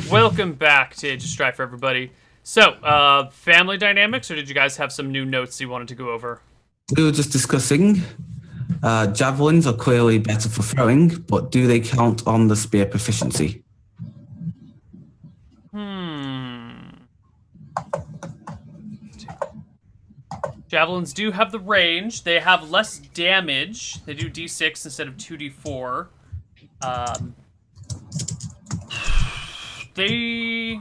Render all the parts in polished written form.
Welcome back to Age of Strife, everybody. So, family dynamics, or did you guys have some new notes you wanted to go over? We were just discussing javelins are clearly better for throwing, but do they count on the spear proficiency? Javelins do have the range. They have less damage. They do d6 instead of 2d4. They...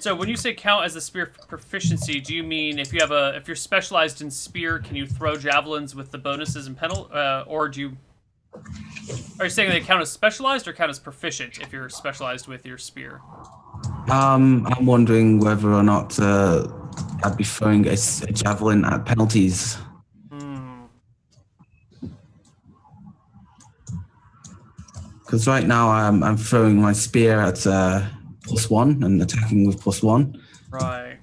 So when you say count as a spear proficiency, do you mean if you're specialized in spear, can you throw javelins with the bonuses and or do you... Are you saying they count as specialized or count as proficient if you're specialized with your spear? I'm wondering whether or not I'd be throwing a javelin at penalties. Because right now I'm throwing my spear at +1 and attacking with +1. Right.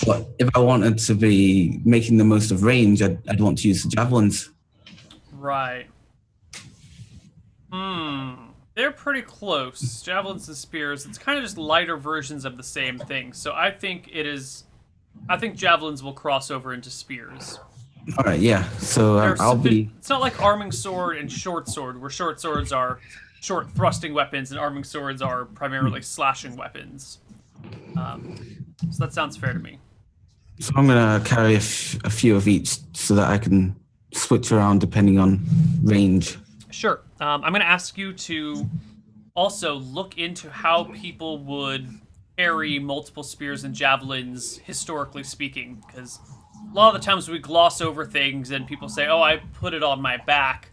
But if I wanted to be making the most of range, I'd want to use the javelins. Right. They're pretty close. Javelins and spears, it's kind of just lighter versions of the same thing. So I think javelins will cross over into spears. All right, yeah. So It's not like arming sword and short sword, where short swords are short thrusting weapons and arming swords are primarily slashing weapons. So that sounds fair to me. So I'm going to carry a few of each so that I can switch around depending on range. Sure. I'm going to ask you to also look into how people would carry multiple spears and javelins, historically speaking, because a lot of the times we gloss over things and people say, oh, I put it on my back,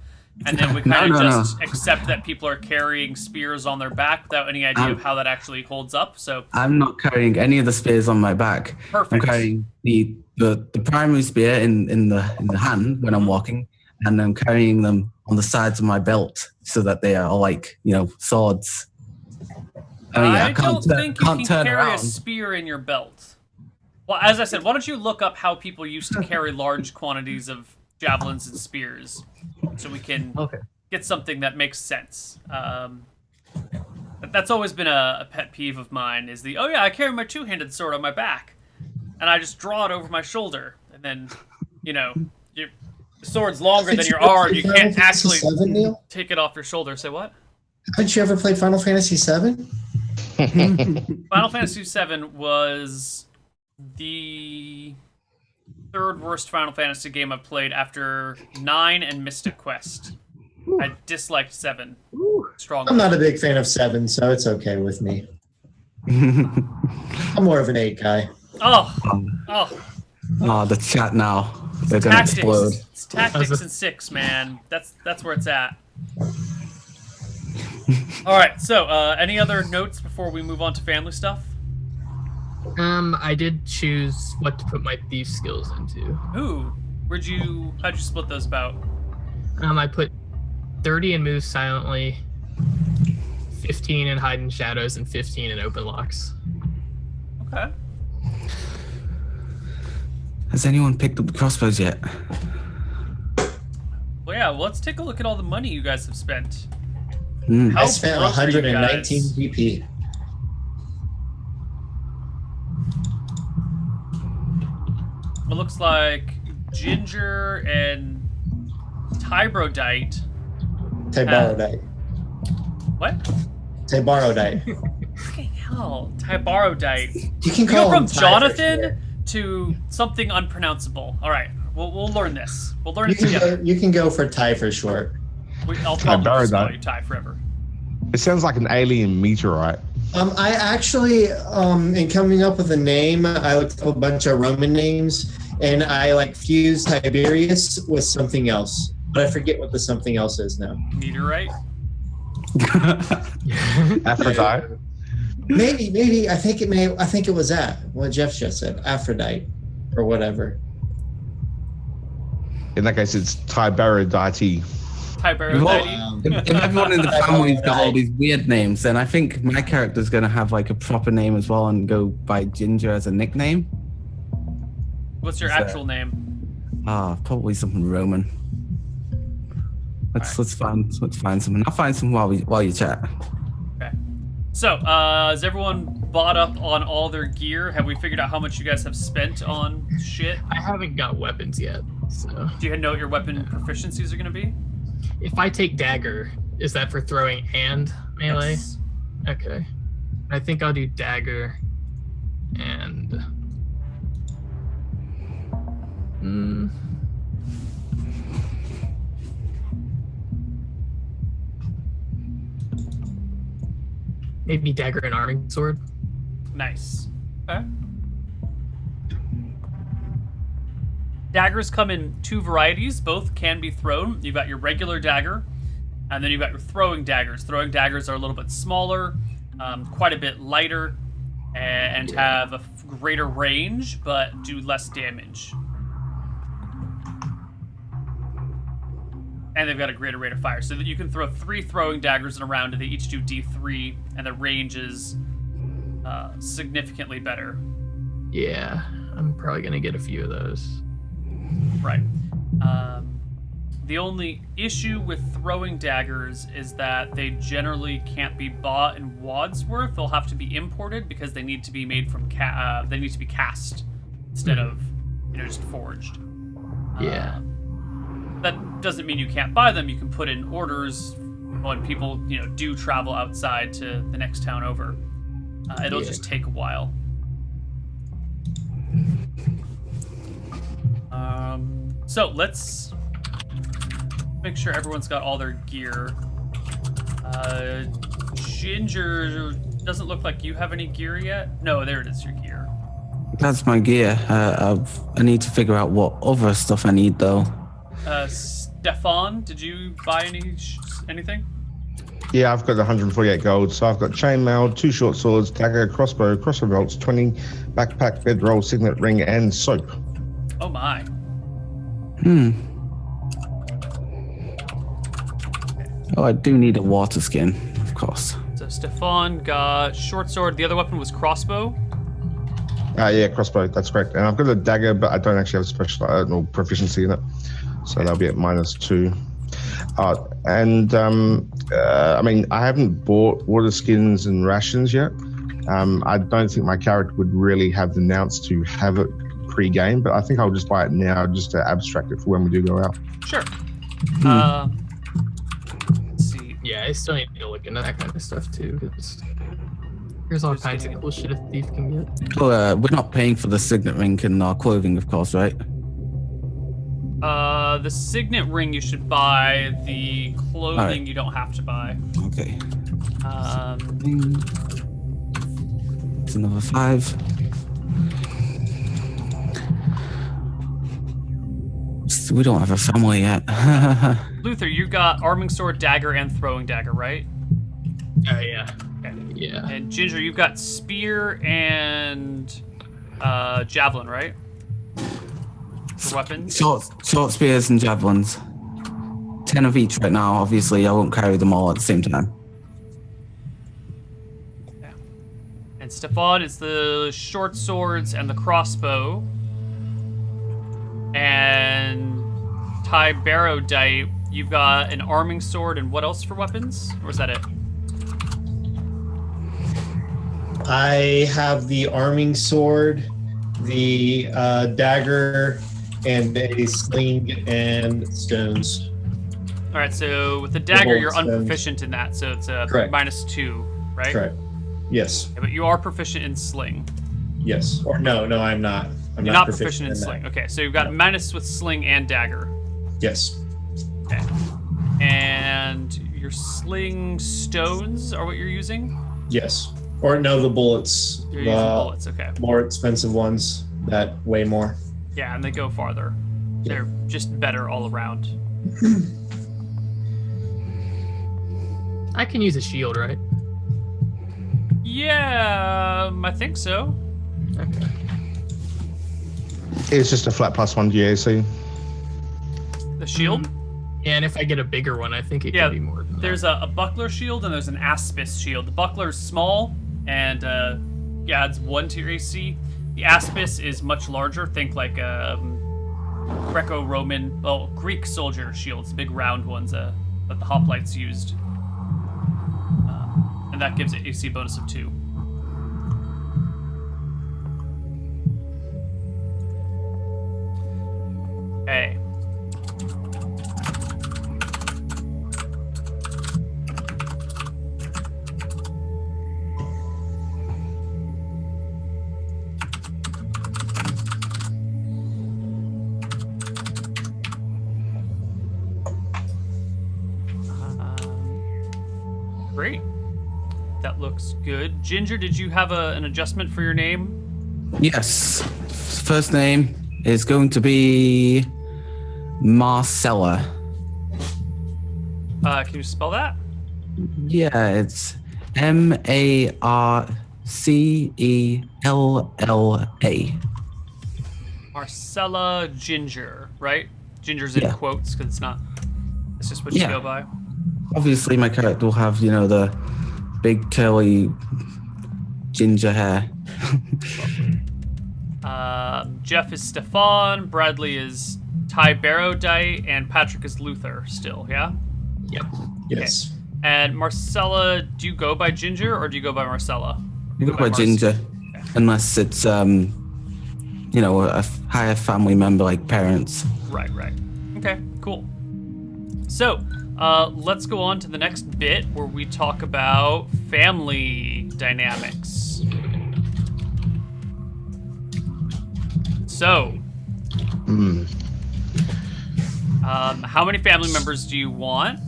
and then we kind of accept that people are carrying spears on their back without any idea of how that actually holds up. So I'm not carrying any of the spears on my back. Perfect. I'm carrying the primary spear in the hand when I'm walking, and I'm carrying them on the sides of my belt so that they are like, swords. I don't think you can carry a spear in your belt. Well, as I said, why don't you look up how people used to carry large quantities of javelins and spears so we can get something that makes sense. That's always been a pet peeve of mine is I carry my two-handed sword on my back and I just draw it over my shoulder and then, your sword's longer than your arm. You can't actually take it off your shoulder. Say what? Haven't you ever played Final Fantasy VII? Final Fantasy VII was the third worst Final Fantasy game I've played after 9 and Mystic Quest. I disliked 7 strongly. I'm not a big fan of 7, so it's okay with me. I'm more of an 8 guy. Oh, the chat now. They're going to explode. It's tactics and 6, man. That's where it's at. All right, so any other notes before we move on to family stuff? I did choose what to put my thief skills into. Ooh, how'd you split those about? I put 30 in move silently, 15 in hide in shadows, and 15 in open locks. Okay. Has anyone picked up the crossbows yet? Well, yeah, let's take a look at all the money you guys have spent. I spent 119 GP. It looks like Ginger and Tybarodite. What? Tybarodite. Fucking hell, Tybarodite. You can go from Ty Jonathan to something unpronounceable. All right, we'll learn this. We'll learn it together. You can go for Ty for short. I'll probably just call you Ty forever. It sounds like an alien meteorite. I actually, in coming up with a name, I looked up a bunch of Roman names, and I fused Tiberius with something else, but I forget what the something else is now. Meteorite. Aphrodite. Maybe. I think it was what Jeff just said, Aphrodite, or whatever. In that case, it's Tybarodite. Tybarodite. If everyone in the family's got all these weird names, then I think my character's going to have a proper name as well and go by Ginger as a nickname. What's your Is that- actual name? Probably something Roman. Let's find something. I'll find some while you chat. Okay. So, has everyone bought up on all their gear? Have we figured out how much you guys have spent on shit? I haven't got weapons yet, so Do you know what your weapon proficiencies are going to be? if I take dagger, is that for throwing and melee? Yes. Okay. I think I'll do dagger and maybe dagger and arming sword. Nice. Okay. Daggers come in two varieties. Both can be thrown. You've got your regular dagger, and then you've got your throwing daggers. Throwing daggers are a little bit smaller, quite a bit lighter, and have a greater range, but do less damage. And they've got a greater rate of fire, so that you can throw 3 throwing daggers in a round, and they each do D3, and the range is significantly better. Yeah, I'm probably gonna get a few of those. Right. The only issue with throwing daggers is that they generally can't be bought in Wadsworth. They'll have to be imported because they need to be made from they need to be cast instead of just forged. Yeah. That doesn't mean you can't buy them. You can put in orders when people do travel outside to the next town over. It'll just take a while. So let's make sure everyone's got all their gear. Ginger, doesn't look like you have any gear yet. No, there it is, your gear. That's my gear. I need to figure out what other stuff I need though. Stefan, did you buy anything? Yeah, I've got 148 gold. So I've got chainmail, 2 short swords, dagger, crossbow bolts, 20, backpack, bedroll, signet ring, and soap. Oh my. Oh, I do need a water skin, of course. So Stefan got short sword. The other weapon was crossbow. Yeah, crossbow. That's correct. And I've got a dagger, but I don't actually have special or proficiency in it, so that'll be at -2. I mean, I haven't bought water skins and rations yet. I don't think my character would really have the nous to have it pre-game, but I think I'll just buy it now just to abstract it for when we do go out. Sure. Let's see. Yeah, I still need to look into that kind of stuff too, because there's all kinds of cool shit a thief can get. Oh, we're not paying for the signet ring and our clothing, of course, right? The signet ring you should buy. The clothing you don't have to buy. Okay. Um, It's another 5. We don't have a family yet. Luther, you got arming sword, dagger, and throwing dagger, right? Yeah. Okay. Yeah. And Ginger, you've got spear and javelin, right? For weapons. Short spears and javelins. 10 of each right now. Obviously, I won't carry them all at the same time. Yeah. And Stefan is the short swords and the crossbow. And Tiberodite, you've got an arming sword and what else for weapons? Or is that it? I have the arming sword, the dagger, and a sling and stones. All right, so with the dagger, you're stones. unproficient in that, so it's a Correct. -2, right? Correct. Yes. Yeah, but you are proficient in sling. Yes. Or no, I'm not. I'm You're not proficient in sling. that. Okay, so you've got No. minus with sling and dagger. Yes. Okay. And your sling stones are what you're using? Yes. Or no, the bullets. You're the using bullets, okay. more expensive ones that weigh more. Yeah, and they go farther. Yeah. They're just better all around. I can use a shield, right? Yeah, I think so. Okay. It's just a flat +1 GAC. The shield? Yeah, and if I get a bigger one, I think it Yeah, can be more than There's that. a buckler shield and there's an aspis shield. The buckler's small and adds 1 to your AC. The aspis is much larger. Think like Greco-Roman, Greek soldier shields, the big round ones that the hoplites used. And that gives it AC bonus of 2. Okay. Great. That looks good. Ginger, did you have an adjustment for your name? Yes. First name is going to be Marcella. Can you spell that? Yeah, it's Marcella. Marcella Ginger, right? Ginger's in Yeah. quotes because it's just what you Yeah. go by. Obviously, my character will have, the big curly ginger hair. Jeff is Stefan, Bradley is Ty Barodite, and Patrick is Luther still, yeah? Yep. Yes. And Marcella, do you go by Ginger or do you go by Marcella? You go by ginger, unless it's, a higher family member like parents. Right. Okay, cool. So, let's go on to the next bit where we talk about family dynamics. So, how many family members do you want?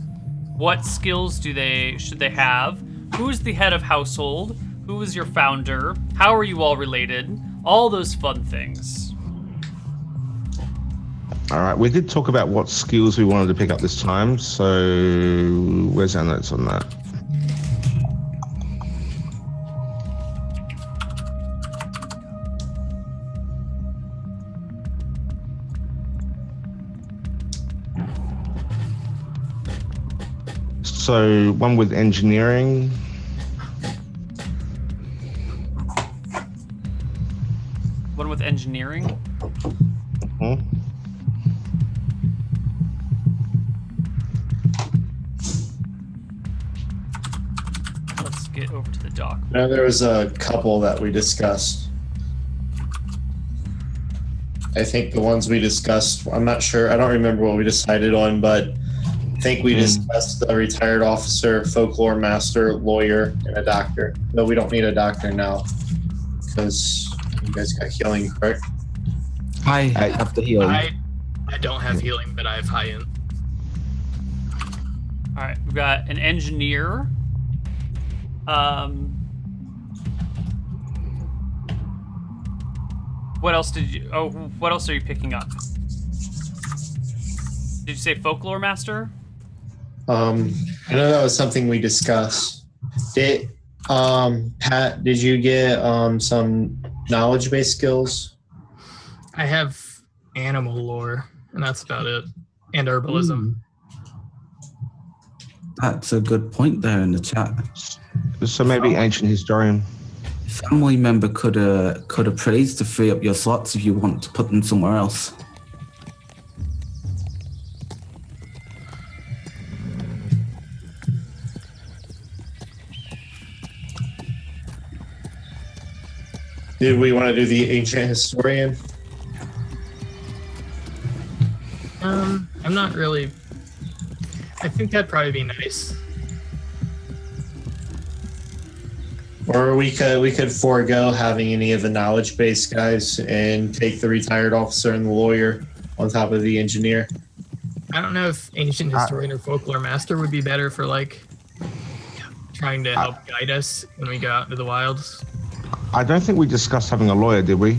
What skills should they have? Who's the head of household? Who is your founder? How are you all related? All those fun things. All right, we did talk about what skills we wanted to pick up this time, so where's our notes on that? So one with engineering. One with engineering. Mhm. Let's get over to the dock. Now there was a couple that we discussed. I think the ones we discussed, I'm not sure, I don't remember what we decided on, but I think we discussed a retired officer, folklore master, lawyer, and a doctor. No, we don't need a doctor now because you guys got healing, correct? I have the healing. I don't have healing, but I have high end. All right, we've got an engineer. What else did you? Oh, what else are you picking up? Did you say folklore master? I know that was something we discussed. Pat, did you get some knowledge-based skills? I have animal lore, and that's about it. And herbalism. That's a good point there in the chat. So maybe ancient historian. Family member could appraise to free up your slots if you want to put them somewhere else. Did we want to do the ancient historian? I'm not really. I think that'd probably be nice. Or we could forego having any of the knowledge-based guys and take the retired officer and the lawyer on top of the engineer. I don't know if ancient historian or folklore master would be better for trying to help guide us when we go out into the wilds. I don't think we discussed having a lawyer, did we?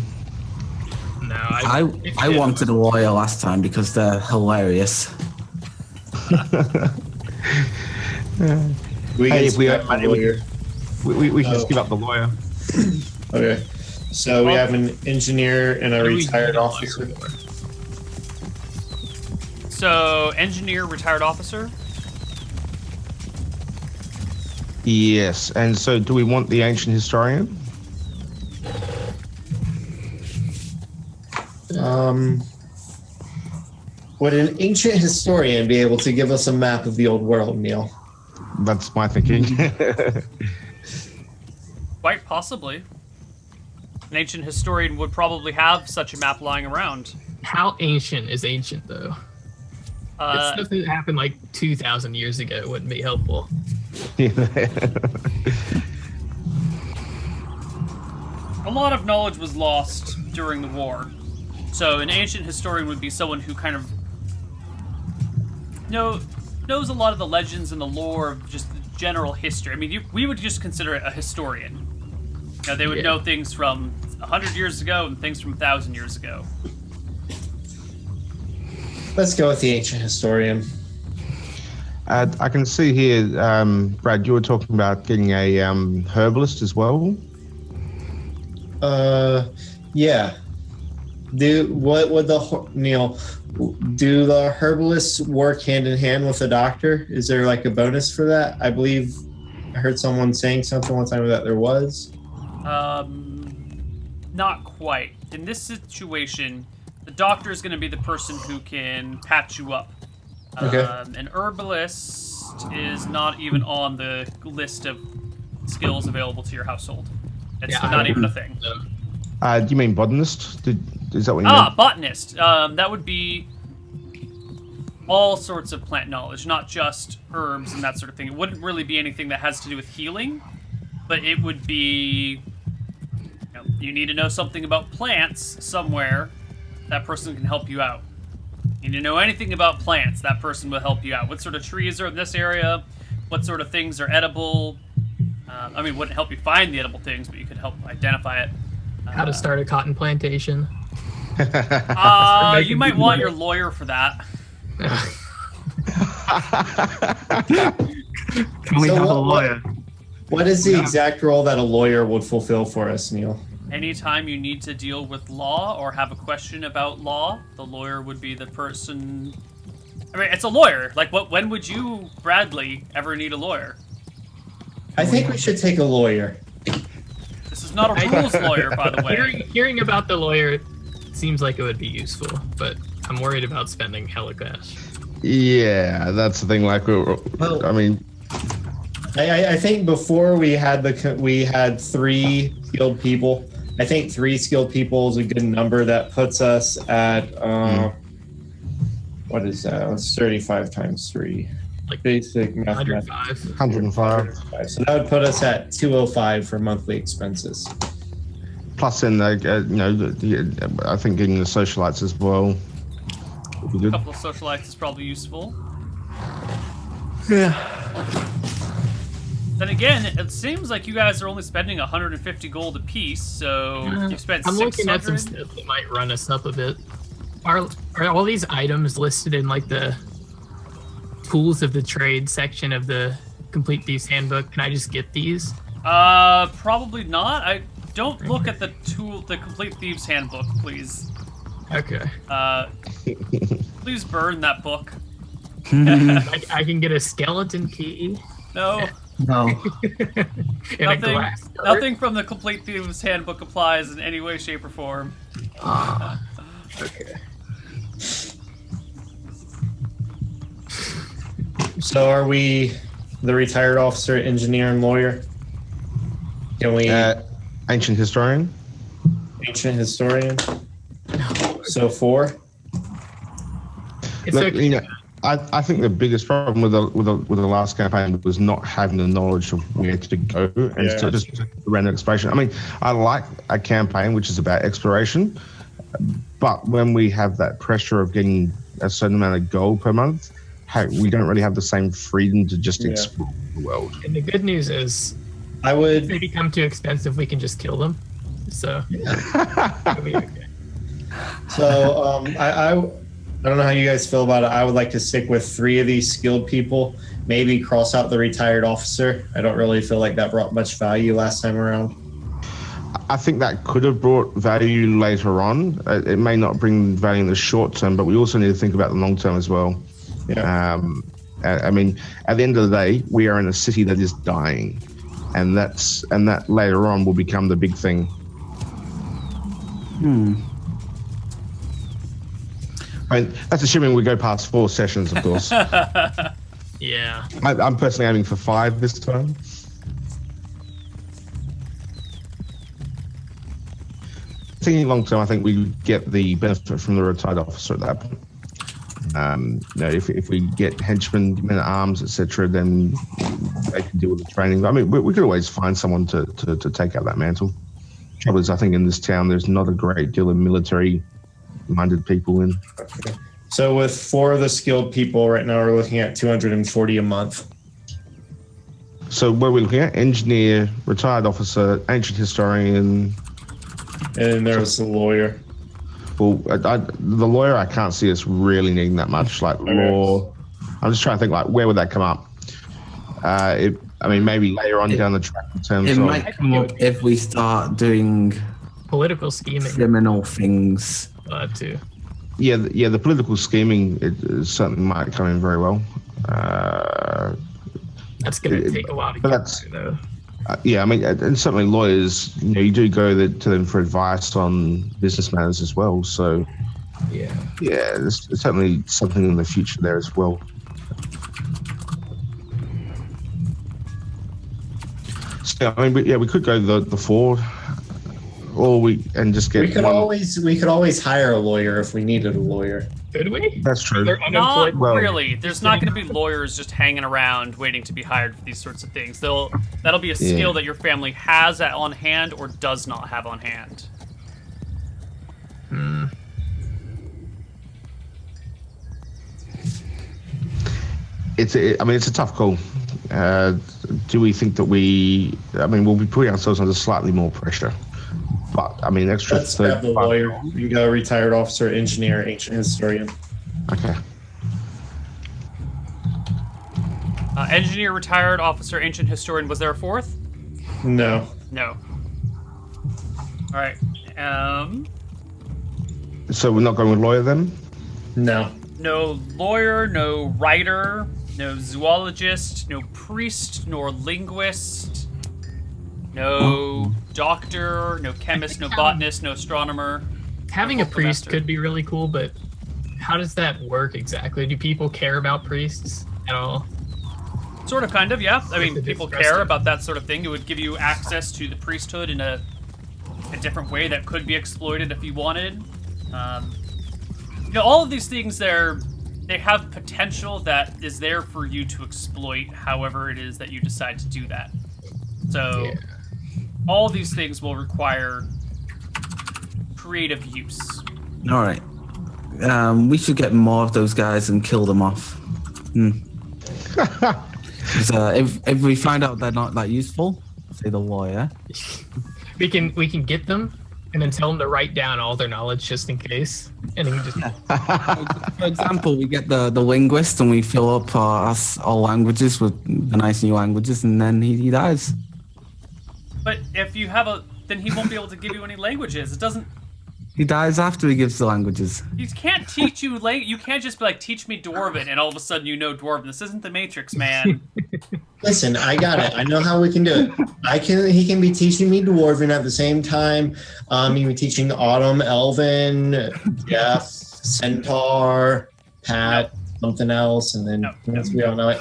No, I wanted a lawyer last time because they're hilarious. We Hey, can if we scrap have the money, lawyer. We should just give up the lawyer. Okay. So we have an engineer and a What do we retired need a lawyer officer. for? So engineer, retired officer. Yes, and so do we want the ancient historian? Would an ancient historian be able to give us a map of the old world, Neil? That's my thinking. Quite possibly. An ancient historian would probably have such a map lying around. How ancient is ancient, though? It's stuff that happened like 2,000 years ago. It wouldn't be helpful. A lot of knowledge was lost during the war. So an ancient historian would be someone who kind of knows a lot of the legends and the lore of just the general history. I mean, we would just consider it a historian. You know, they would know things from 100 years ago and things from 1,000 years ago. Let's go with the ancient historian. I can see here, Brad, you were talking about getting a herbalist as well. Yeah. Neil? Do the herbalists work hand in hand with the doctor? Is there like a bonus for that? I believe I heard someone saying something one time that there was. Not quite. In this situation, the doctor is going to be the person who can patch you up. Okay. An herbalist is not even on the list of skills available to your household. It's not even a thing. Do you mean botanist? Is that what you mean? Botanist. That would be all sorts of plant knowledge, not just herbs and that sort of thing. It wouldn't really be anything that has to do with healing, but it would be, you need to know something about plants somewhere. That person can help you out. You need to know anything about plants. That person will help you out. What sort of trees are in this area? What sort of things are edible? I mean, it wouldn't help you find the edible things, but you could help identify it. How to start a cotton plantation. You might want your lawyer for that. Can we have a lawyer? What is the exact role that a lawyer would fulfill for us, Neil? Anytime you need to deal with law or have a question about law, the lawyer would be the person. I mean, it's a lawyer. Like, when would you, Bradley, ever need a lawyer? I think we should take a lawyer. This is not a rules lawyer, by the way. Hearing about the lawyer seems like it would be useful, but I'm worried about spending hella cash. Yeah, that's the thing. Like, I mean, I think before we had 3 skilled people. I think 3 skilled people is a good number. That puts us at what is that? It's 35 times 3. Like basic mathematics. 105. So that would put us at 205 for monthly expenses. Plus, in I think getting the socialites as well would be A good. couple of socialites is probably useful. Yeah. Then again, it seems like you guys are only spending 150 gold apiece, so you've spent I'm 600. looking at some stuff that might run us up a bit. Are all these items listed in like the tools of the trade section of the Complete Thieves Handbook? Can I just get these? Probably not. Don't look at the Complete Thieves Handbook, please. Okay. Please burn that book. I can get a skeleton key. No. No. And a glass card. Nothing from the Complete Thieves Handbook applies in any way, shape, or form. Okay. So are we the retired officer, engineer, and lawyer? Can we Ancient historian. ancient historian? So 4? It's Look, okay. I think the biggest problem with the last campaign was not having the knowledge of where to go and so just random exploration. I mean, I like a campaign which is about exploration, but when we have that pressure of getting a certain amount of gold per month, we don't really have the same freedom to just explore the world. And the good news is, if they become too expensive, we can just kill them. So it'll be okay. So I don't know how you guys feel about it. I would like to stick with 3 of these skilled people. Maybe cross out the retired officer. I don't really feel like that brought much value last time around. I think that could have brought value later on. It may not bring value in the short term, but we also need to think about the long term as well. Yeah. I mean, at the end of the day, we are in a city that is dying, and that later on will become the big thing. I mean, that's assuming we go past 4 sessions, of course. Yeah. I'm personally aiming for 5 this time. Thinking long term, I think we get the benefit from the retired officer at that point. If we get henchmen, men at arms, etc., then they can deal with the training. I mean, we could always find someone to take out that mantle. Trouble is, I think in this town there's not a great deal of military-minded people in. Okay. So with 4 of the skilled people right now, we're looking at 240 a month. So what are we looking at? Engineer, retired officer, ancient historian. And there was the lawyer. Well, the lawyer, I can't see us really needing that much. Like law, I'm just trying to think, like, where would that come up? Maybe later on down the track in terms It of... might come up if we start doing Political scheming. criminal things. Too. Yeah, the political scheming, it certainly might come in very well. That's going to take a while to but get that's- through, though. And certainly lawyers, you do go to them for advice on business matters as well. So, Yeah. there's certainly something in the future there as well. So, we could go the 4, or we just get. We could one. always hire a lawyer if we needed a lawyer. Could we? That's true. They're Not unemployed. Well- really. There's not going to be lawyers just hanging around waiting to be hired for these sorts of things. That'll be a skill that your family has on hand or does not have on hand. It's a tough call. Do we think that we'll be putting ourselves under slightly more pressure? But extra. Let's have the lawyer. You go retired officer, engineer, ancient historian. Okay. Engineer, retired officer, ancient historian. Was there a 4th? No. No. All right. So we're not going with lawyer then? No. No lawyer, no writer, no zoologist, no priest, nor linguist, no doctor, no chemist, no botanist, no astronomer. Having a Full priest semester. could be really cool, but how does that work exactly? Do people care about priests at all? Sort of, kind of, yeah. I mean, It's people interesting. care about that sort of thing. It would give you access to the priesthood in a different way that could be exploited if you wanted. All of these things, they have potential that is there for you to exploit however it is that you decide to do that. So, all these things will require creative use. All right. We should get more of those guys and kill them off. 'Cause, if we find out they're not that useful, say the lawyer. We can get them and then tell them to write down all their knowledge just in case, and then just For example, we get the linguist and we fill up all languages with the nice new languages, and then he dies. But if you have then he won't be able to give you any languages. It doesn't. He dies after he gives the languages. You can't teach you You can't just be like, teach me Dwarven, and all of a sudden you know Dwarven. This isn't the Matrix, man. Listen, I got it. I know how we can do it. He can be teaching me Dwarven at the same time. He can be teaching Autumn, Elven, Jeff, Centaur, Pat, something else, and then once we all know it.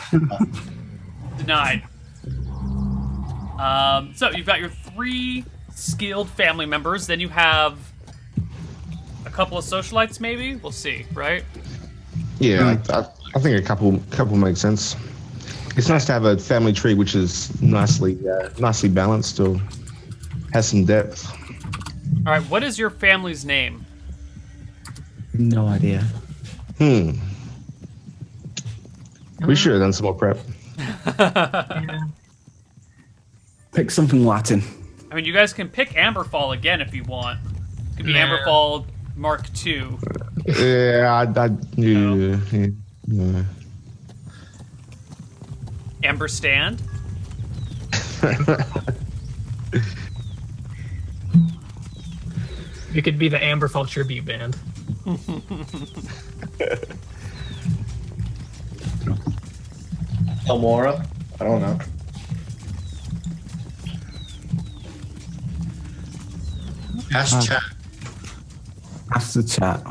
Denied. So you've got your 3 skilled family members. Then you have a couple of socialites, maybe. We'll see, right? Yeah, I think a couple makes sense. It's nice to have a family tree which is nicely balanced or has some depth. All right. What is your family's name? No idea. We should have done some more prep. Pick something Latin. I mean, you guys can pick Amberfall again if you want. It could be Nah. Amberfall Mark II. Yeah, yeah. Amber Stand. it could be the Amberfall tribute band. Elmora? I don't know. Ask chat. After chat,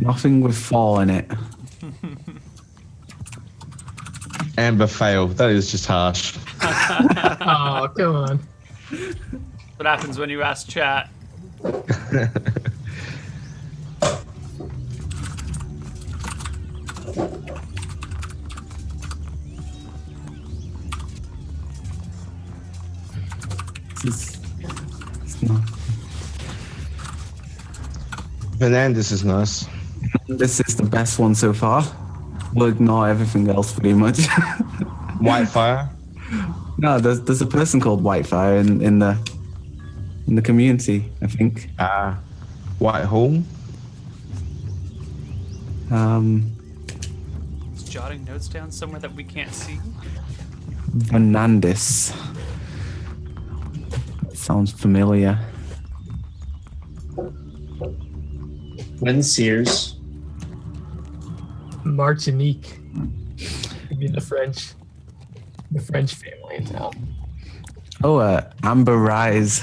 Nothing with fall in it. Amber failed. That is just harsh. Oh, come on. What happens when you ask chat? It's not. Fernandez is nice. This is the best one so far. We'll ignore everything else pretty much. Whitefire. No, there's a person called Whitefire in the community, I think. Whitehall. Just jotting notes down somewhere that we can't see. Fernandez. Sounds familiar. Gwen Sears. Martinique. Could be the French family in town. Oh, Amber Rise.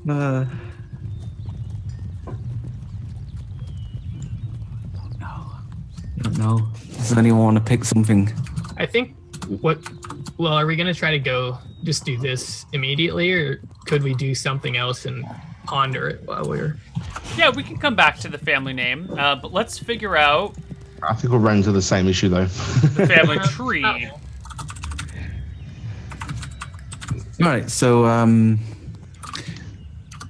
No. Don't know. Does anyone want to pick something? I think well, are we going to try to go just do this immediately, or could we do something else and ponder it while we're... Yeah, we can come back to the family name, but let's figure out I think we'll run into the same issue though. the family tree. All right, so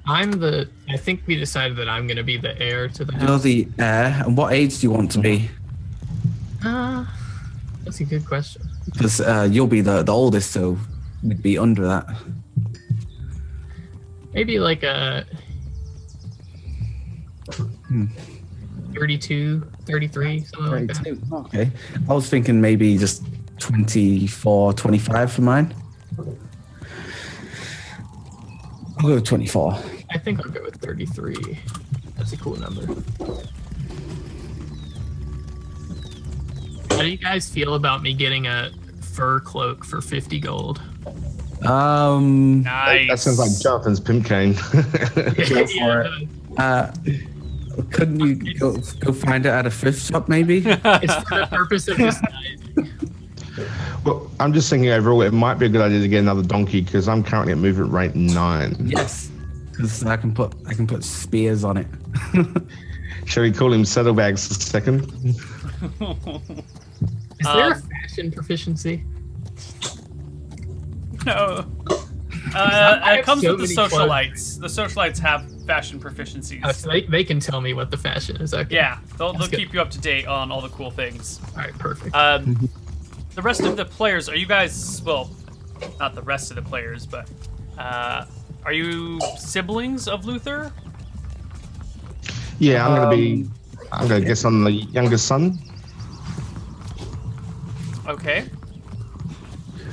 I think we decided that I'm going to be the heir to the you're house. the heir, and what age do you want to be? That's a good question. Because you'll be the oldest, so we'd be under that. Maybe like a 32, 33, something like that. 32. Okay. I was thinking maybe just 24, 25 for mine. I'll go with 24. I think I'll go with 33. That's a cool number. How do you guys feel about me getting a fur cloak for 50 gold? Nice. That sounds like Jonathan's pimp cane. Go for it. Couldn't you go find it at a thrift shop, maybe? It's for the purpose of disguising. Well, I'm just thinking overall, it might be a good idea to get another donkey because I'm currently at movement rate 9. Yes, because I can put spears on it. Shall we call him Saddlebags a second? Is there a fashion proficiency? No. I It comes have so with the many socialites. The socialites have fashion proficiencies. Oh, so they can tell me what the fashion is. Okay. Yeah, they'll That's good. keep you up to date on all the cool things. All right, perfect. The rest of the players, are you guys, well, not the rest of the players, but are you siblings of Luther? Yeah, I'm gonna guess I'm the youngest son. Okay.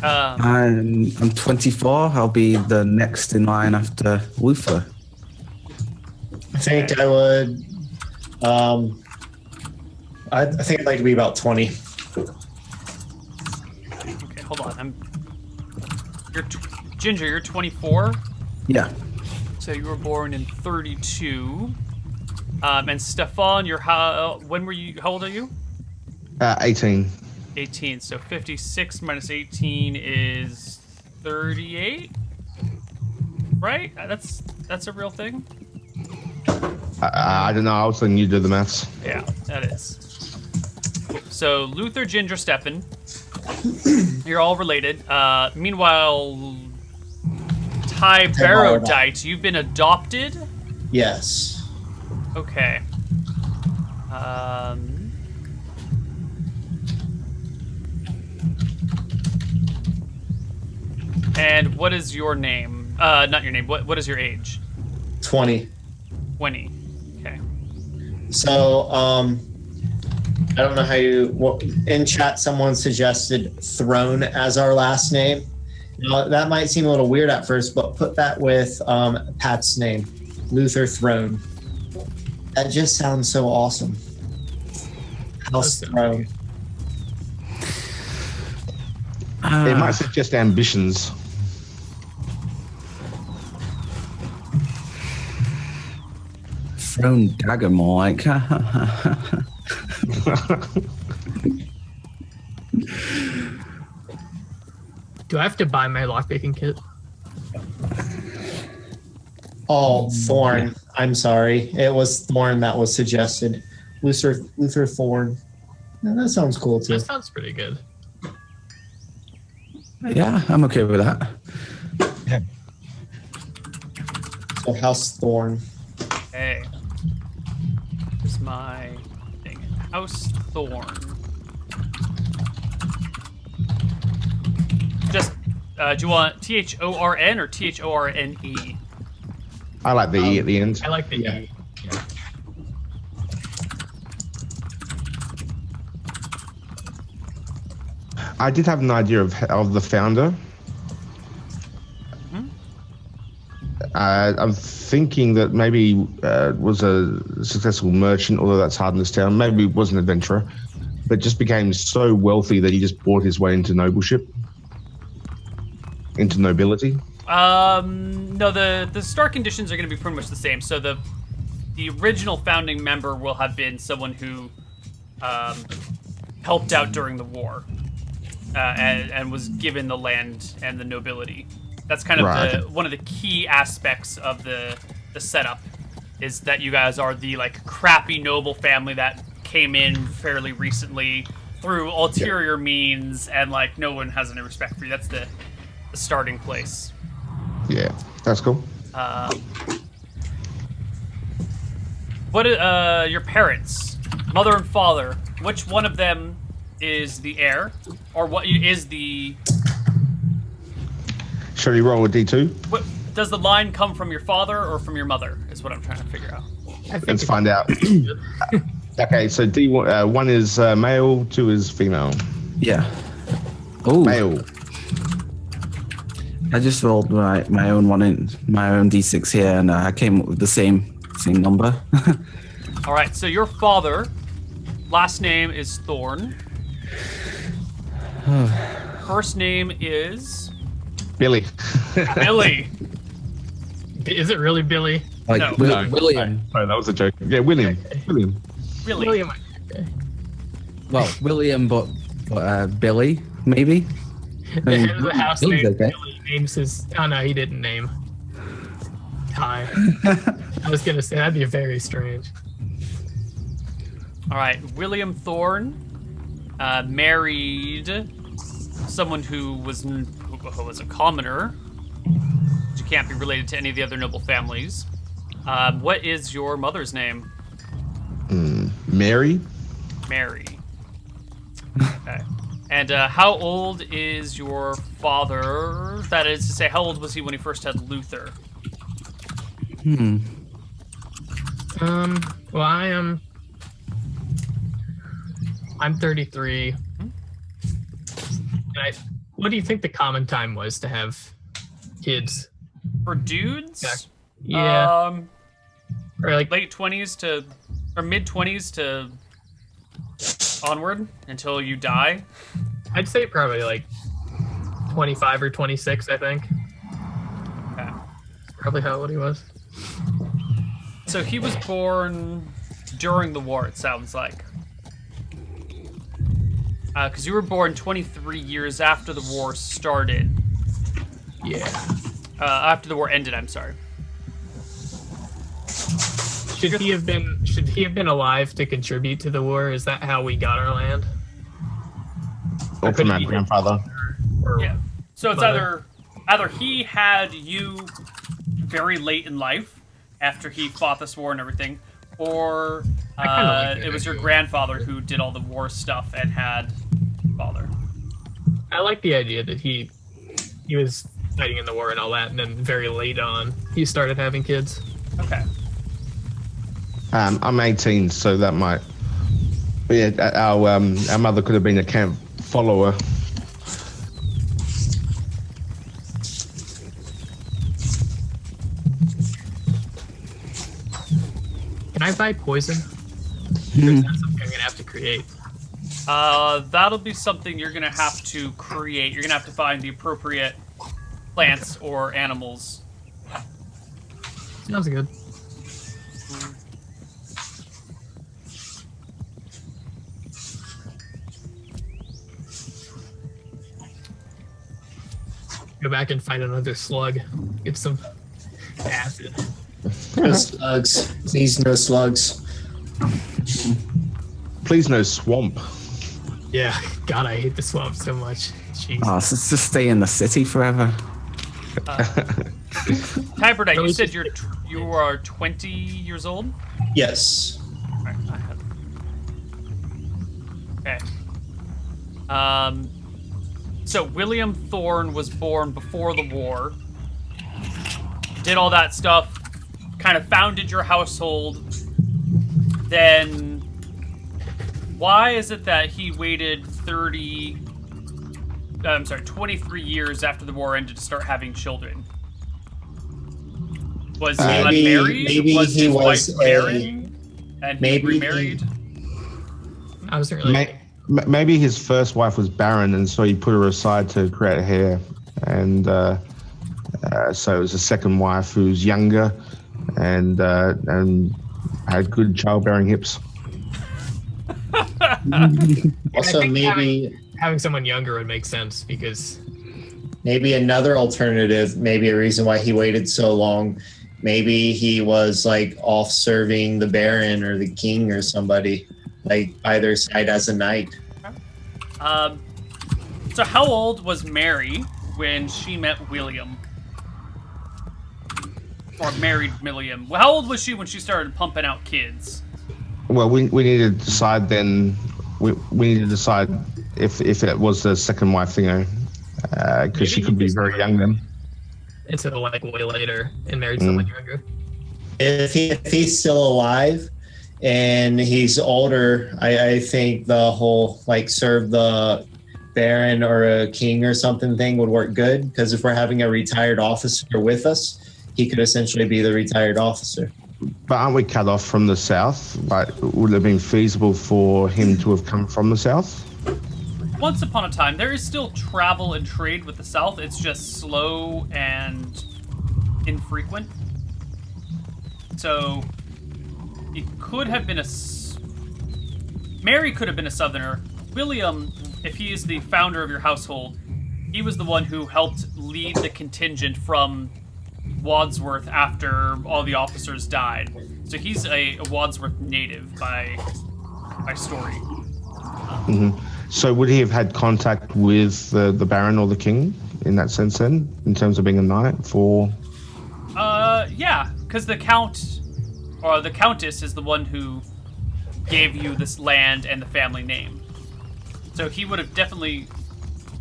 I'm 24. I'll be the next in line after Luther. I think I would. I think I'd like to be about 20. Okay, hold on. Ginger, you're 24, Yeah. so you were born in 32. And Stefan, when were you? How old are you? 18. 18. So 56 minus 18 is 38. Right? That's a real thing. I don't know. I was thinking you do the maths. Yeah, that is. So Luther, Ginger, Stefan, you're all related. Meanwhile, Tiberodite, you've been adopted. Yes. Okay. And what is your name? Not your name. What is your age? 20. 20. Okay. So, I don't know how in chat, someone suggested Throne as our last name. Now, that might seem a little weird at first, but put that with Pat's name, Luther Throne. That just sounds so awesome. House Throne. It might suggest ambitions. Thrown dagger more like. Do I have to buy my lockpicking kit? Oh, Thorn. I'm sorry. It was Thorn that was suggested. Luther Thorn. Yeah, that sounds cool too. That sounds pretty good. Yeah, I'm okay with that. So House Thorn. Okay. Here's my thing. House Thorn. Just, do you want THORN or THORNE? I like the E at the end. I like the Yeah. E. I did have an idea of the founder. I'm thinking that maybe was a successful merchant, although that's hard in this town. Maybe was an adventurer, but just became so wealthy that he just bought his way into nobleship, into nobility. No, the start conditions are going to be pretty much the same. So the original founding member will have been someone who helped out during the war and was given the land and the nobility. That's kind of Right. one of the key aspects of the setup is that you guys are the like crappy noble family that came in fairly recently through ulterior means, and like no one has any respect for you. That's the starting place. Yeah, that's cool. What your parents, mother and father? Which one of them is the heir, or what is the? Shall we roll a D2? What does the line come from your father or from your mother? Is what I'm trying to figure out. I think Let's find out. Okay, so D1, one is male, 2 is female. Yeah. Oh, Male. I just rolled my own one in my own D6 here, and I came up with the same number. All right, so your father, last name is Thorn. First name is Billy. Billy. Is it really Billy? Like No. No. William. Sorry, that was a joke. Yeah, William. William. Really? William. Okay. Well, William, but Billy, maybe. I mean, The house Billy's name okay. Billy names his. Oh no, he didn't name. Hi. I was gonna say that'd be very strange. All right, William Thorn married someone who was a commoner. You can't be related to any of the other noble families. What is your mother's name? Mary. Mary. Okay. And how old is your father? That is to say, how old was he when he first had Luther? Well, I'm 33. And what do you think the common time was to have kids? For dudes? Yeah. Or like Late 20s to, or mid 20s to onward until you die. I'd say probably like 25 or 26, I think. Okay. Probably how old he was. So he was born during the war, it sounds like. Because you were born 23 years after the war started. Yeah. After the war ended, I'm sorry. Should he have been alive to contribute to the war? Is that how we got our land? Or could from my he- grandfather. Or, Yeah. So it's Mother. either he had you very late in life after he fought this war and everything, or I kinda like that it was your idea. grandfather who did all the war stuff and had father. I like the idea that he was fighting in the war and all that, and then very late on he started having kids. Okay. I'm 18, so that might. But yeah, our mother could have been a camp follower. Can I buy poison? Or is that something I'm gonna have to create? That'll be something you're gonna have to create. You're gonna have to find the appropriate plants or animals. Sounds good. Go back and find another slug. Get some acid. No slugs. Please, no slugs. Please no swamp. Yeah, God, I hate the swamp so much. Jeez. Oh, so just stay in the city forever. Hybridite, you said you are 20 years old? Yes. Alright, I have... Okay. So William Thorne was born before the war. Did all that stuff. Kind of founded your household. Then... Why is it that he waited 23 years after the war ended to start having children? Was he unmarried? Maybe was he his was wife barren? And he maybe remarried? I wasn't really. Maybe his first wife was barren, and so he put her aside to create a heir. And so it was a second wife who's younger and had good childbearing hips. Also, I think maybe having someone younger would make sense because another alternative, maybe a reason why he waited so long. Maybe he was like off serving the Baron or the King or somebody, like by their side as a knight. So how old was Mary when she met William? Or married William? Well, how old was she when she started pumping out kids? Well, we need to decide then. We need to decide if it was the second wife, because she could be very young then. until like way later and married someone younger. If he's still alive and he's older, I think the whole like serve the Baron or a king or something thing would work good, because if we're having a retired officer with us, he could essentially be the retired officer. But aren't we cut off from the south? Like, would it have been feasible for him to have come from the south? Once upon a time, there is still travel and trade with the south. It's just slow and infrequent. So, he could have been Mary could have been a southerner. William, if he is the founder of your household, he was the one who helped lead the contingent from Wadsworth after all the officers died. So he's a Wadsworth native by story. So would he have had contact with the Baron or the King in that sense then, in terms of being a knight for... Yeah, because the Count, or the Countess is the one who gave you this land and the family name. So he would have definitely...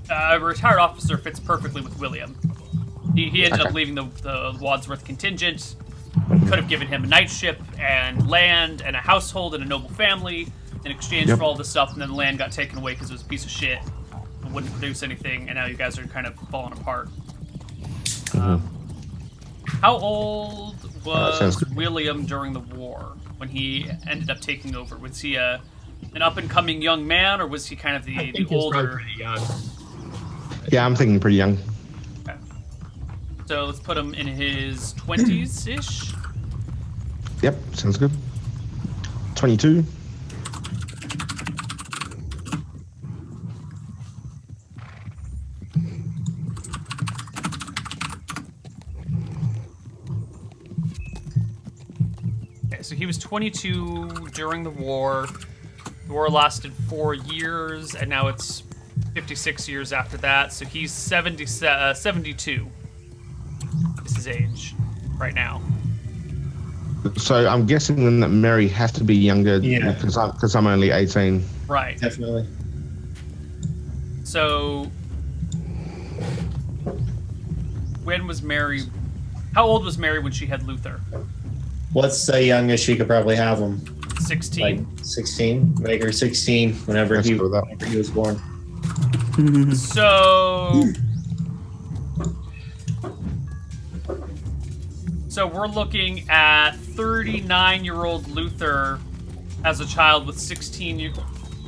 a retired officer fits perfectly with William. He ended up leaving the Wadsworth contingent, could have given him a knightship and land and a household and a noble family in exchange for all this stuff, and then the land got taken away because it was a piece of shit and wouldn't produce anything, and now you guys are kind of falling apart. How old was William during the war when he ended up taking over? Was he an up-and-coming young man, or was he kind of the older? Pretty young. Yeah, I'm thinking pretty young. Okay. So let's put him in his 20s-ish. Yep, sounds good. 22. So he was 22 during the war. The war lasted 4 years, and now it's 56 years after that. So he's 72 is his age right now. So I'm guessing then that Mary has to be younger because I'm only 18. Right. Definitely. So when was Mary... How old was Mary when she had Luther? What's the youngest she could probably have him? 16. Like 16? Make her 16 whenever he was born. So we're looking at 39-year-old Luther as a child with 16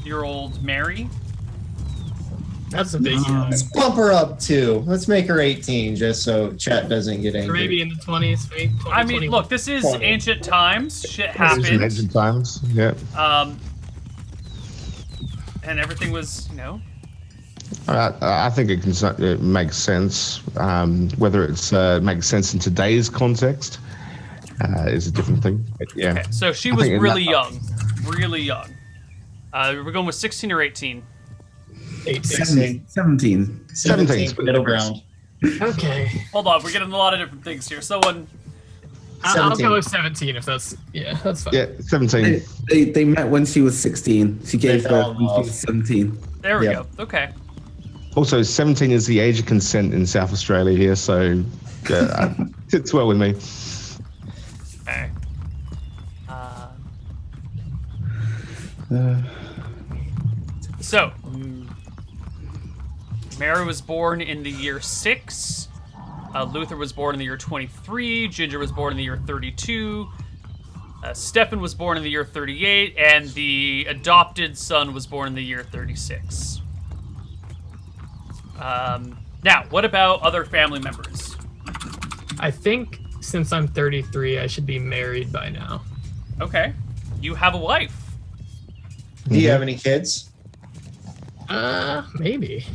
16-year-old Mary. That's a big young. Let's bump her up too. Let's make her 18, just so chat doesn't get Or angry. maybe in the 20s. Maybe 20, I mean, 21. look, this is 20. ancient times. Shit This is happened. ancient times. Yeah. And everything was, you know. I think it makes sense. Whether it makes sense in today's context is a different thing. But yeah. Okay, so she I was think in really that- young. Really young. We're going with 16 or 18. 16. 17. 17, middle ground. Okay. Hold on, we're getting a lot of different things here. Someone. I'll 17. go with 17 if that's that's fine. Yeah, 17. They met when she was 16. She gave They fell birth in when she love. was 17. There we Yeah. go. Okay. Also, 17 is the age of consent in South Australia here, so it's well with me. Okay. So, Mary was born in the year 6. Luther was born in the year 23. Ginger was born in the year 32. Stefan was born in the year 38. And the adopted son was born in the year 36. Now, what about other family members? I think since I'm 33, I should be married by now. Okay. You have a wife. Do you have any kids? Maybe.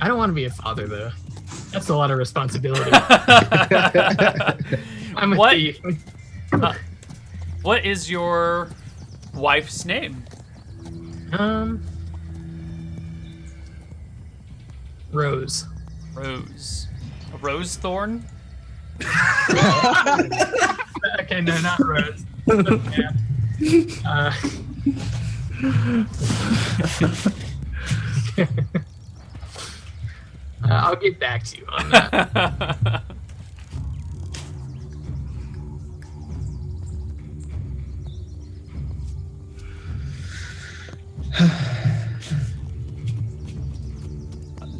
I don't want to be a father though. That's a lot of responsibility. I'm a What? thief. What is your wife's name? Rose. Rose. A rose thorn? Okay, no, not Rose. Yeah. I'll get back to you on that.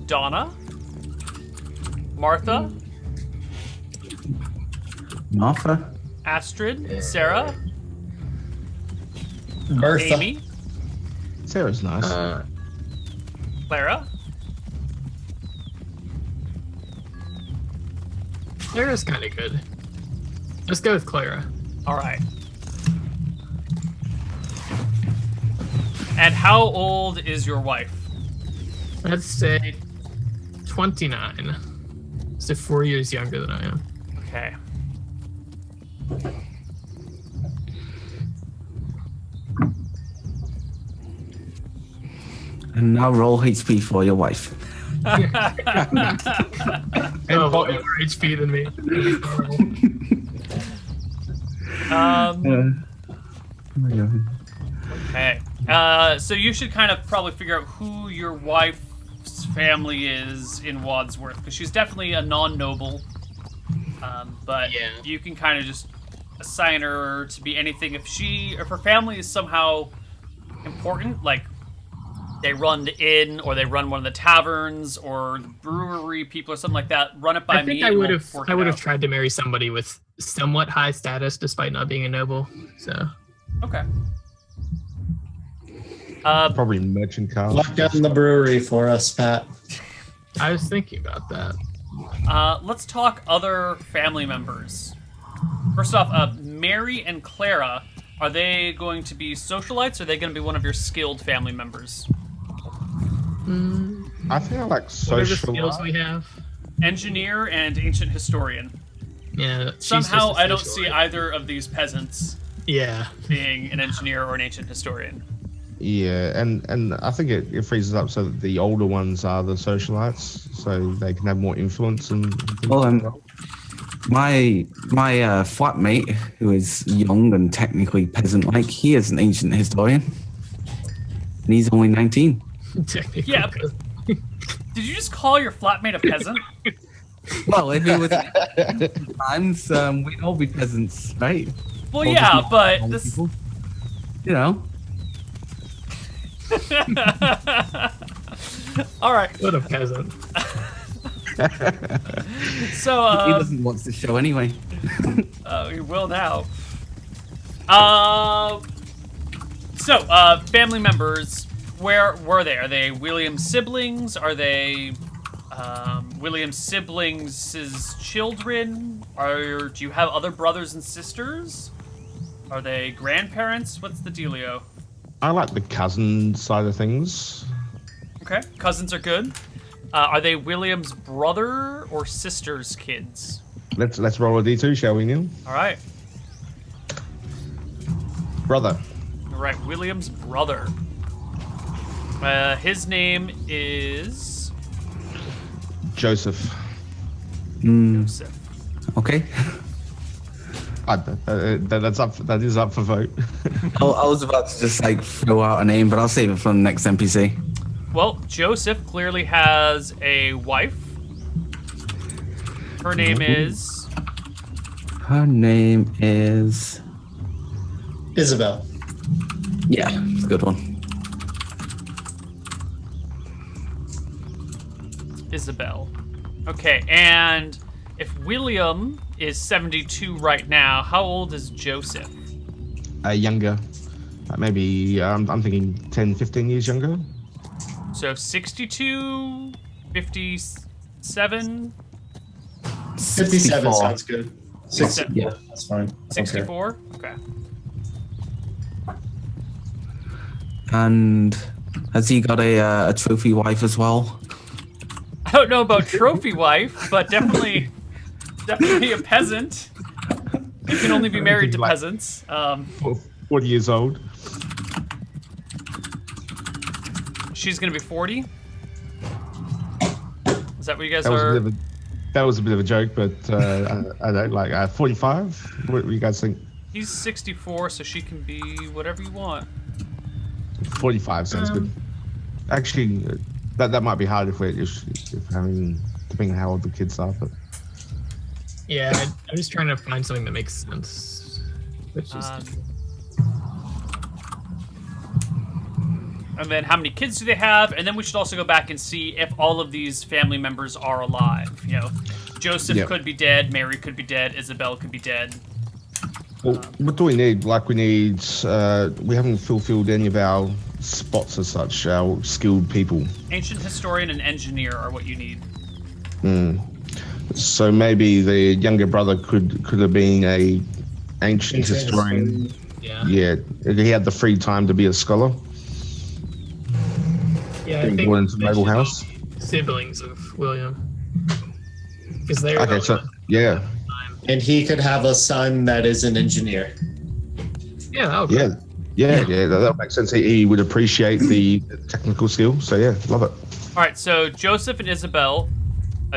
Donna? Martha? Martha? Astrid? Sarah? Bertha. Amy? Sarah's nice. Clara? Clara's kind of good. Let's go with Clara. All right. And how old is your wife? Let's say 29. So 4 years younger than I am. Okay. And now roll HP for your wife. Oh, well, more HP than me. Okay. So you should kind of probably figure out who your wife's family is in Wadsworth, because she's definitely a non-noble. But Yeah. you can kind of just assign her to be anything. If her family is somehow important, like they run the inn or they run one of the taverns or the brewery people or something like that, run it by I me. think I and would we'll have. work I it would have out. tried to marry somebody with somewhat high status, despite not being a noble. So Okay. Probably merchant cars. Lock down the brewery for us, Pat. I was thinking about that. Let's talk other family members. First off, Mary and Clara, are they going to be socialites, or are they going to be one of your skilled family members? I think I like Whatever social. skills we have. Engineer and ancient historian. Yeah. she's Somehow, just a I don't see socialite. either of these peasants Yeah. being an engineer or an ancient historian. Yeah, and I think it frees it up so that the older ones are the socialites, so they can have more influence and. Well, my flatmate, who is young and technically peasant-like, he is an ancient historian, and he's only 19. Technically. Yeah. Did you just call your flatmate a peasant? Well, if it was times, we'd all be peasants, right? Well, All yeah, different but old this. people. You know. All right. What a peasant. So, He doesn't want to show anyway. he will now. Family members. where were they? Are they William's siblings? Are they William's siblings' children? Do you have other brothers and sisters? Are they grandparents? What's the dealio? I like the cousin side of things. Okay, cousins are good. Are they William's brother or sister's kids? Let's roll a d2, shall we, Neil? All right. Brother. All right, William's brother. His name is Joseph. Joseph. Okay. That is up for vote. I was about to just like throw out a name, but I'll save it for the next NPC. Well, Joseph clearly has a wife. Her name is... Her name is... Isabel. Yeah, it's a good one. Isabel. Okay, and if William is 72 right now, how old is Joseph? Younger. Maybe, I'm thinking 10, 15 years younger. So 62, 57, 57 sounds good. 60, Yeah, that's fine. 64? Okay. And has he got a trophy wife as well? I don't know about trophy wife, but definitely a peasant. You can only be married to peasants. 40 years old. She's gonna be 40. Is that what you guys That are? was a bit of a joke, but I don't like 45. What do you guys think? He's 64, so she can be whatever you want. 45 sounds good. Actually, that might be hard if having depending on how old the kids are. But Yeah, I'm just trying to find something that makes sense. Which is And then how many kids do they have? And then we should also go back and see if all of these family members are alive. You know, Joseph could be dead, Mary could be dead, Isabel could be dead. well, what do we need? Like we haven't fulfilled any of our spots as such. Our skilled people. Ancient historian and engineer are what you need. So maybe the younger brother could have been a ancient historian. Yeah, he had the free time to be a scholar. Yeah, I think Born into they noble should house. be siblings of William. Because they're Okay, so yeah, And he could have a son that is an engineer. yeah, that makes sense. He would appreciate the technical skill. So yeah, love it. All right, so Joseph and Isabel.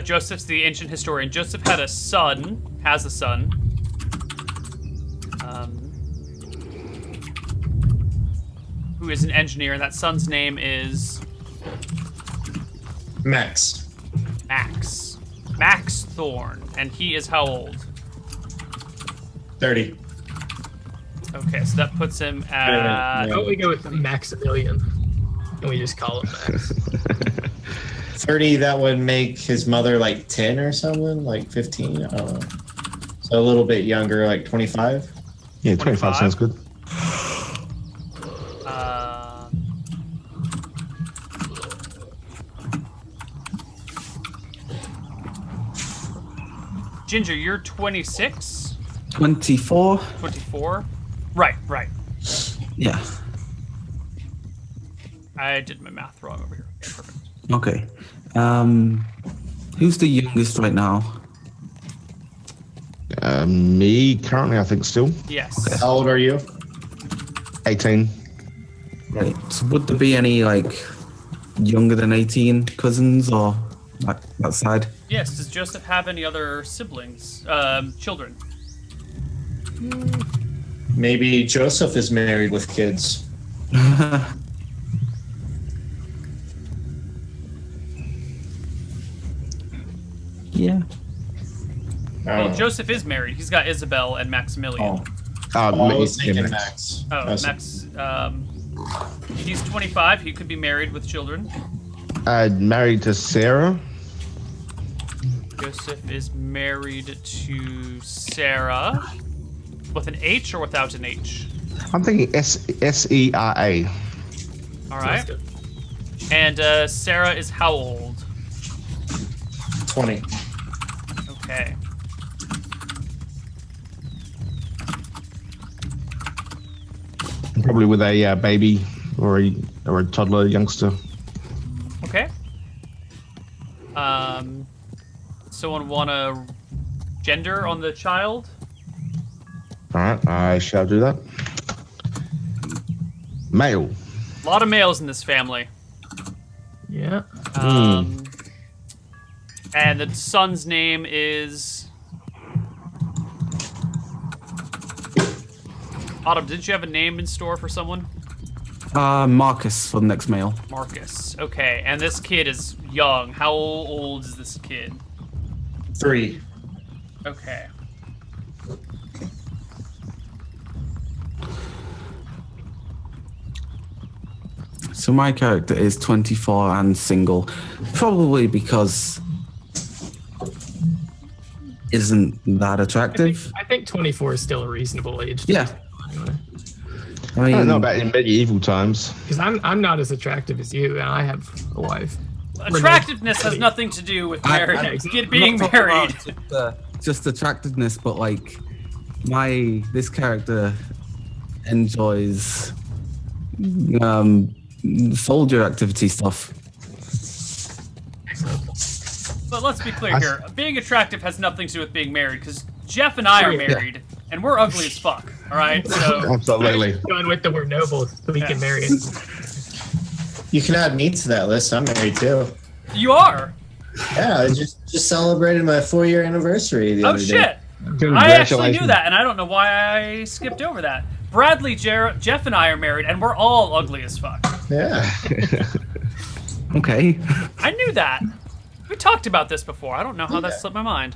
Joseph's the ancient historian. Joseph has a son, who is an engineer, and that son's name is Max. Max Thorne, and he is how old? 30. Okay, so that puts him at... Yeah. How about we go with Maximilian? And we just call him Max. 30, that would make his mother like 10 or something, like 15. I don't know. So a little bit younger, like 25. Yeah, 25 sounds good. Ginger, you're 26? 24. 24? Right. Yeah. I did my math wrong over here. Okay, perfect. Okay. Who's the youngest right now? Me currently, I think still Yes. How old are you? 18. Right. So would there be any like younger than 18 cousins or like that side? Yes, does Joseph have any other siblings? Children? Maybe Joseph is married with kids. Yeah. Well, Joseph is married. He's got Isabel and Maximilian. I was Yeah, thinking Max. Max. Max. He's 25. He could be married with children. Married to Sarah. Joseph is married to Sarah. With an H or without an H? I'm thinking Sera. All right. Sounds good. And Sarah is how old? 20. Okay. Probably with a baby or a toddler youngster. Okay. Someone want a gender on the child? All right, I shall do that. Male. A lot of males in this family. Yeah. And the son's name is... Autumn, didn't you have a name in store for someone? Marcus for the next male. Marcus. Okay, and this kid is young. How old is this kid? 3. Okay. So my character is 24 and single, probably because isn't that attractive? I think 24 is still a reasonable age. Yeah. I I mean, don't know about in medieval times. Because I'm not as attractive as you, and I have a wife. Attractiveness has nothing to do with marriage. Being not talking married. about just attractiveness, but like this character enjoys soldier activity stuff. But let's be clear here. Being attractive has nothing to do with being married, because Jeff and I are married, and we're ugly as fuck. All right, so Absolutely. Going with the word noble, so we can marry. You can add me to that list. I'm married too. you are. Yeah, I just celebrated my 4-year anniversary the Oh other day. shit! I actually knew that, and I don't know why I skipped over that. Bradley, Jeff, and I are married, and we're all ugly as fuck. Yeah. Okay. I knew that. We talked about this before. I don't know how that slipped my mind.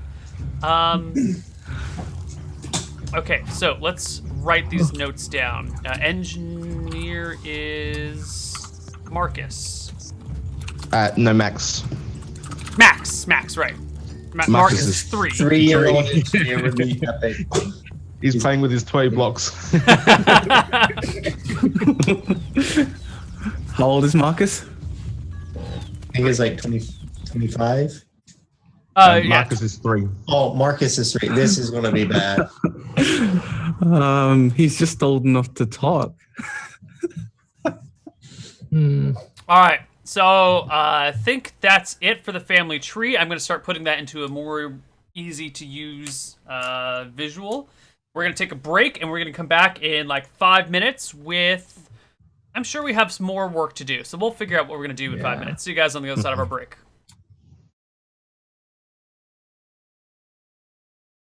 Okay, so let's write these notes down. Engineer is Marcus. No, Max. Max, right. Marcus is 3. 3-year-old engineer would be epic. He's playing with his toy blocks. How old is Marcus? I think it's like 25. Marcus is 3. Oh, Marcus is 3. This is going to be bad. He's just old enough to talk. All right, so I think that's it for the family tree. I'm going to start putting that into a more easy-to-use visual. We're going to take a break, and we're going to come back in like 5 minutes with... I'm sure we have some more work to do, so we'll figure out what we're going to do in 5 minutes. See you guys on the other side of our break.